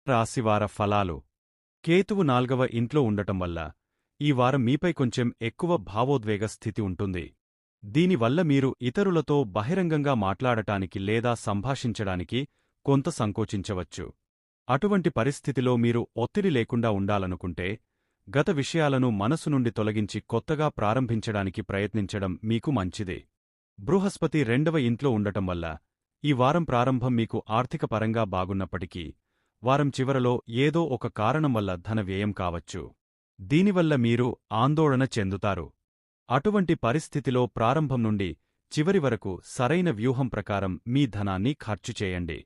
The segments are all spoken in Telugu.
రాశివార ఫలాలు కేతువు 4వ ఇంట్లో ఉండటం వల్ల ఈ వారం మీపై కొంచెం ఎక్కువ భావోద్వేగ స్థితి ఉంటుంది. దీనివల్ల మీరు ఇతరులతో బహిరంగంగా మాట్లాడటానికి లేదా సంభాషించడానికి కొంత సంకోచించవచ్చు. అటువంటి పరిస్థితిలో మీరు ఒత్తిడి లేకుండా ఉండాలనుకుంటే గత విషయాలను మనసు నుండి తొలగించి కొత్తగా ప్రారంభించడానికి ప్రయత్నించడం మీకు మంచిదే. బృహస్పతి 2వ ఇంట్లో ఉండటం వల్ల ఈ వారం ప్రారంభం మీకు ఆర్థికపరంగా బాగున్నప్పటికీ వారం చివరలో ఏదో ఒక కారణం వల్ల ధన వ్యయం కావచ్చు. దీనివల్ల మీరు ఆందోళన చెందుతారు. అటువంటి పరిస్థితిలో ప్రారంభం నుండి చివరి వరకు సరైన వ్యూహం ప్రకారం మీ ధనాన్ని ఖర్చు చేయండి.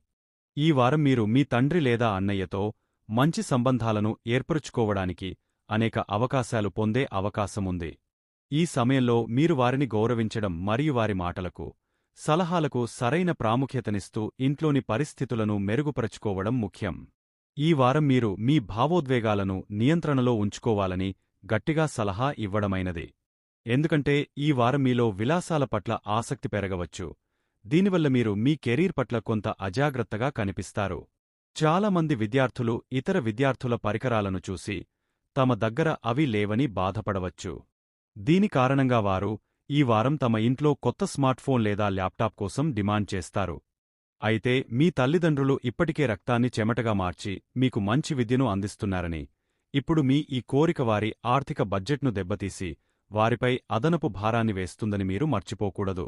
ఈ వారం మీరు మీ తండ్రి లేదా అన్నయ్యతో మంచి సంబంధాలను ఏర్పరుచుకోవడానికి అనేక అవకాశాలు పొందే అవకాశముంది. ఈ సమయంలో మీరు వారిని గౌరవించడం మరియు వారి మాటలకు, సలహాలకు సరైన ప్రాముఖ్యతనిస్తూ ఇంట్లోని పరిస్థితులను మెరుగుపరచుకోవడం ముఖ్యం. ఈ వారం మీరు మీ భావోద్వేగాలను నియంత్రణలో ఉంచుకోవాలని గట్టిగా సలహా ఇవ్వడమైనది. ఎందుకంటే ఈ వారం మీలో విలాసాల పట్ల ఆసక్తి పెరగవచ్చు. దీనివల్ల మీరు మీ కెరీర్ పట్ల కొంత అజాగ్రత్తగా కనిపిస్తారు. చాలామంది విద్యార్థులు ఇతర విద్యార్థుల పరికరాలను చూసి తమ దగ్గర అవి లేవని బాధపడవచ్చు. దీని కారణంగా వారు ఈ వారం తమ ఇంట్లో కొత్త స్మార్ట్ఫోన్ లేదా ల్యాప్టాప్ కోసం డిమాండ్ చేస్తారు. అయితే మీ తల్లిదండ్రులు ఇప్పటికే రక్తాన్ని చెమటగా మార్చి మీకు మంచి విద్యను అందిస్తున్నారని, ఇప్పుడు మీ ఈ కోరిక వారి ఆర్థిక బడ్జెట్ను దెబ్బతీసి వారిపై అదనపు భారాన్ని వేస్తుందని మీరు మర్చిపోకూడదు.